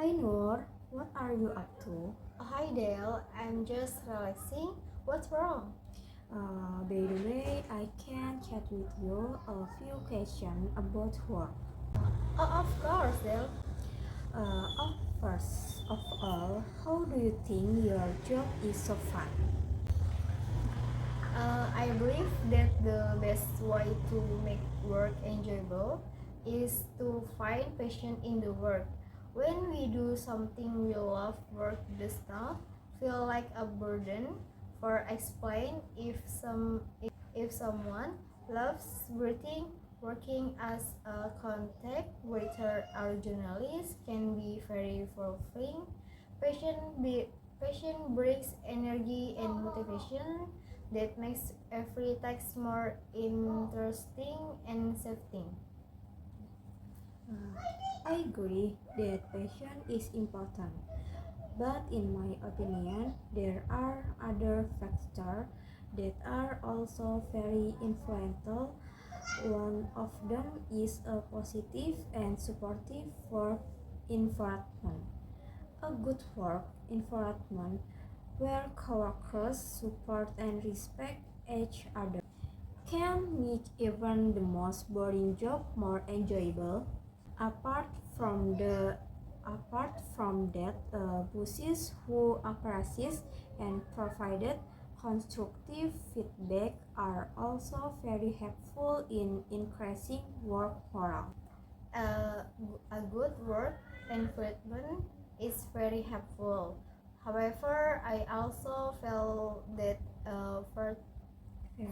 Hi Noor, what are you up to? Hi Dale, I'm just relaxing. What's wrong? By the way, I can chat with you a few questions about work. Oh, of course, Dale. First of all, how do you think your job is so far? I believe that the best way to make work enjoyable is to find passion in the work. When we do something we love, work does not feel like a burden. For explain, if someone loves breathing, working as a contact waiter or journalist can be very fulfilling. Passion, passion brings energy and motivation that makes every task more interesting and exciting. I agree that passion is important, but in my opinion, there are other factors that are also very influential. One of them is a positive and supportive work environment. A good work environment where coworkers support and respect each other can make even the most boring job more enjoyable. Apart from the apart from that, bosses who appreciate and provided constructive feedback are also very helpful in increasing work morale. Uh, a good work environment is very helpful. However, I also feel that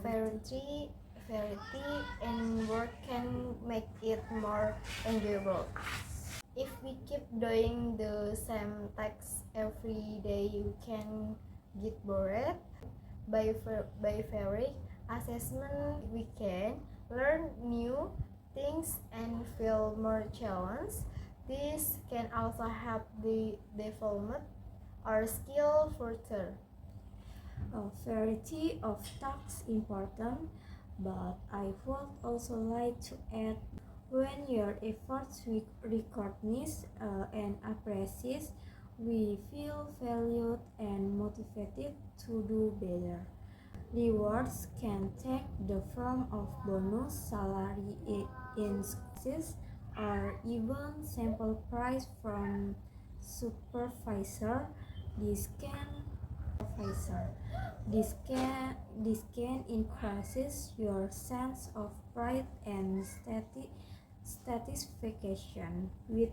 variety, variety in work can make it more enjoyable. If we keep doing the same tasks every day, you can get bored. By very assessment, we can learn new things and feel more challenged. This can also help the development our skill further. A variety of tasks important, but I would also like to add when your efforts recognized and appreciated, we feel valued and motivated to do better. Rewards can take the form of bonus, salary increases, or even sample price from supervisor. This can supervisor. This can increases your sense of pride and satisfaction with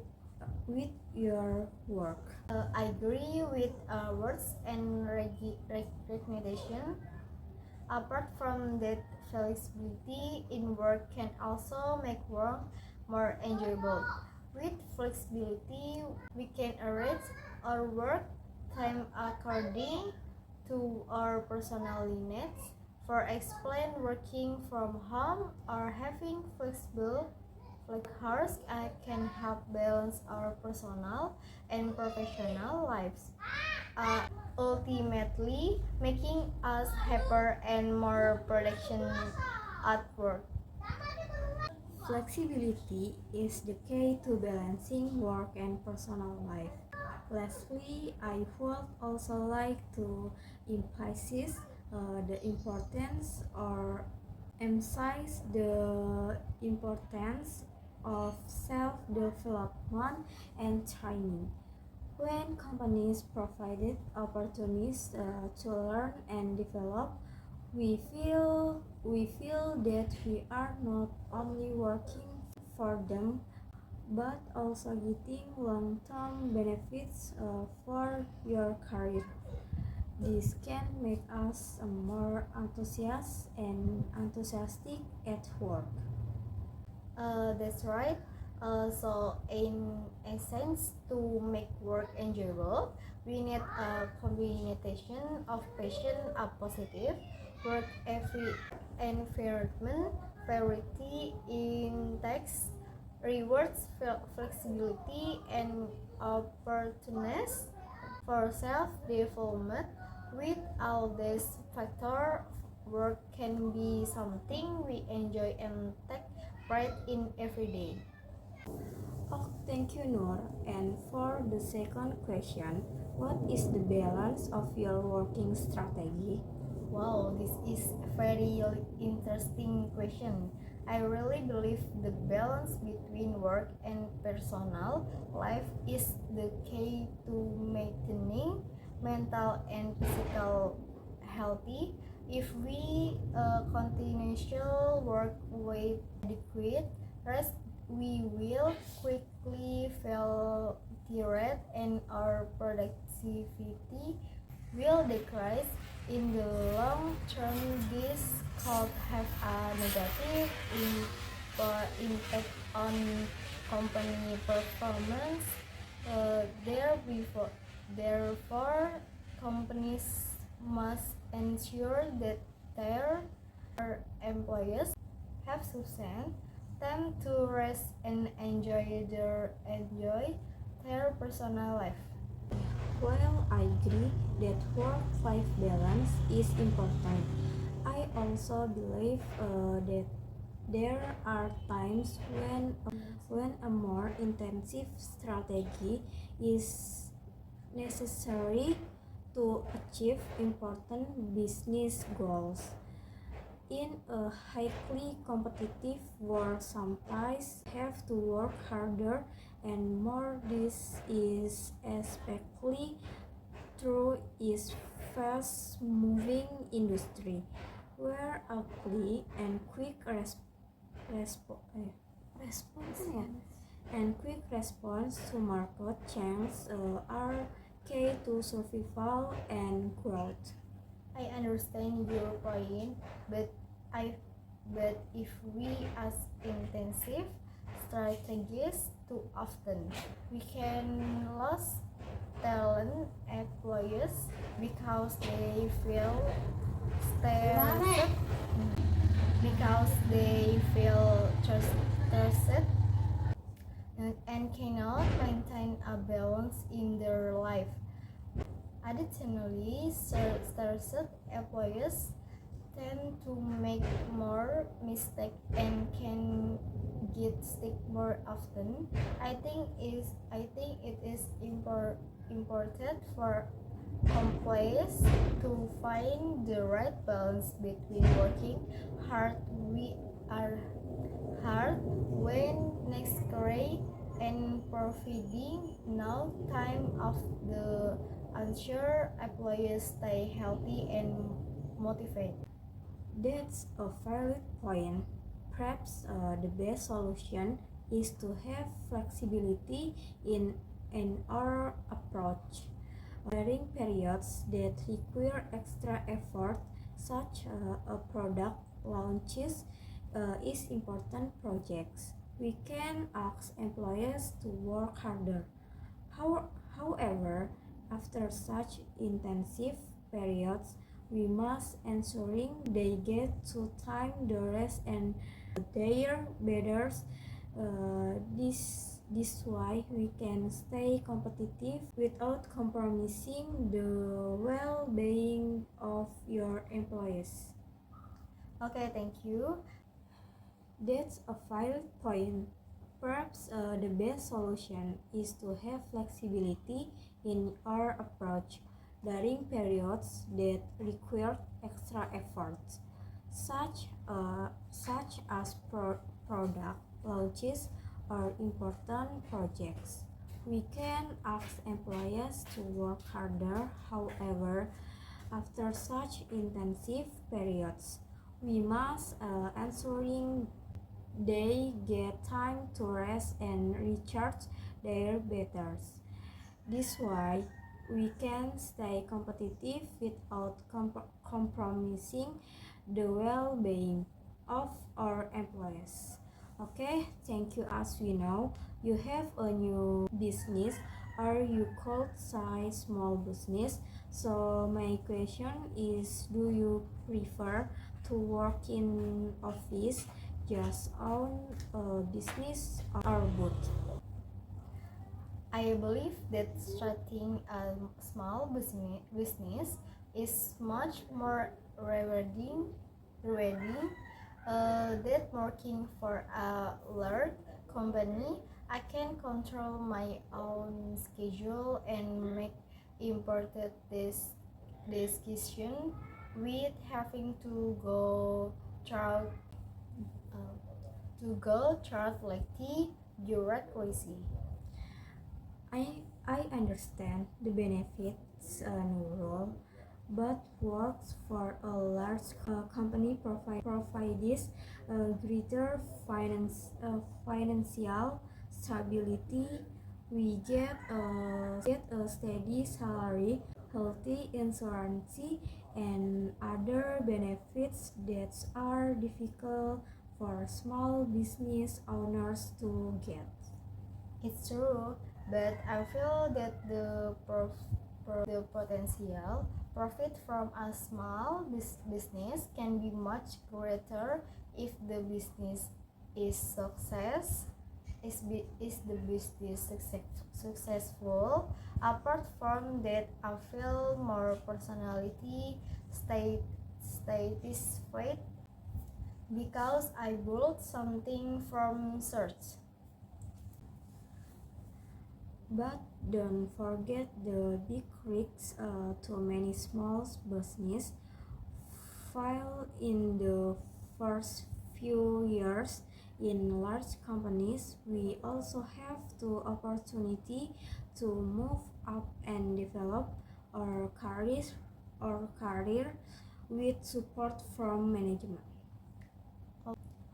your work. I agree with words and recognition. Apart from that, flexibility in work can also make work more enjoyable. With flexibility, we can arrange our work time according to our personal needs. For explain, working from home or having flexible like hours can help balance our personal and professional lives, ultimately making us happier and more production at work. Flexibility is the key to balancing work and personal life. Lastly, I would also like to emphasize the importance or emphasize the importance of self-development and training. When companies provided opportunities to learn and develop, we feel that we are not only working for them but also getting long-term benefits for your career. This can make us more enthusiastic at work. That's right. So, in essence, to make work enjoyable, we need a combination of passion, a positive work every environment, variety in text, rewards, flexibility, and opportunities for self-development. With all these factors, work can be something we enjoy and take pride in every day. Oh, thank you, Noor. And for the second question, what is the balance of your working strategy? Wow, this is a very interesting question. I really believe the balance between work and personal life is the key to maintaining mental and physical healthy. If we continuously work with adequate rest, we will quickly feel tired and our productivity will decrease. In the long term, this could have a negative impact on company performance. Therefore, companies must ensure that their employees have sufficient time to rest and enjoy their personal life. While I agree that work-life balance is important, I also believe that there are times when a more intensive strategy is necessary to achieve important business goals. In a highly competitive world, sometimes have to work harder and more. This is especially true is fast-moving industry, where a clear and quick response and quick response to market changes are key to survival and growth. I understand your point, but I but if we ask intensive strategies too often, we can lose talent employees because they feel stressed, stressed and cannot maintain a balance in their life. Additionally, stressed employees tend to make more mistakes and can get sick more often. I think it is important for employees to find the right balance between working hard we are hard when necessary and providing enough time of the ensure employees stay healthy and motivated. That's a valid point. Perhaps the best solution is to have flexibility in our approach. During periods that require extra effort, such a product launches is important projects, we can ask employees to work harder. However, after such intensive periods, we must ensuring they get to time the rest and their better. This why we can stay competitive without compromising the well-being of your employees. Okay, thank you. That's a valid point. Perhaps the best solution is to have flexibility in our approach during periods that require extra efforts, such as product launches or important projects. We can ask employees to work harder, however, after such intensive periods, we must ensuring they get time to rest and recharge their batteries. This way, we can stay competitive without compromising the well-being of our employees. Okay, thank you. As we know, you have a new business or you could say small business. So my question is, do you prefer to work in office, just own a business, or both? I believe that starting a small business is much more rewarding than working for a large company. I can control my own schedule and make important decision with having uh, to go chart like the bureaucracy. I understand the benefits, Nurul, but works for a large company provides greater financial stability. We get a steady salary, healthy insurance, and other benefits that are difficult for small business owners to get. It's true, but I feel that the potential profit from a small business can be much greater if the business is the business successful. Apart from that, I feel more personality satisfied because I built something from scratch. But don't forget the big risks to many small business fail in the first few years. In large companies, we also have the opportunity to move up and develop our career with support from management.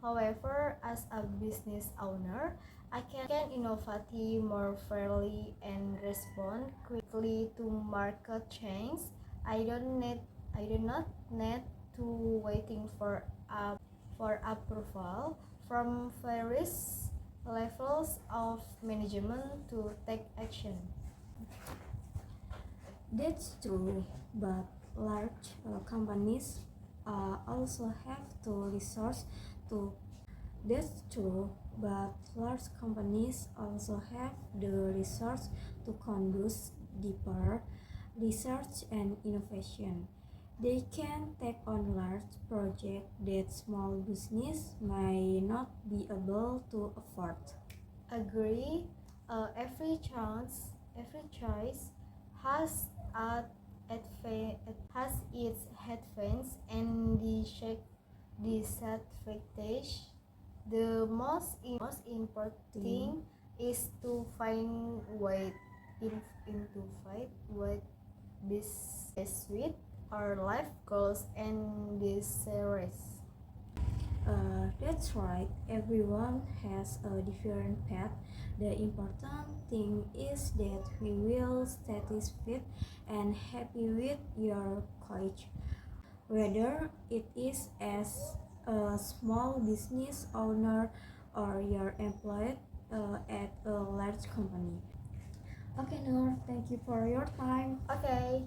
However, as a business owner, I can innovate more fairly and respond quickly to market change. I do not need to waiting for approval from various levels of management to take action. That's true, but large companies also have to resource to. That's true, but large companies also have the resource to conduct deeper research and innovation. They can take on large projects that small business may not be able to afford. Agree. Every choice has a has its headwinds and disadvantage. The most important thing is to find into fight what this with our life goals and desires. That's right, everyone has a different path. The important thing is that we will satisfied and happy with your coach, whether it is as a small business owner or your employed at a large company. Okay, Noor, thank you for your time. Okay.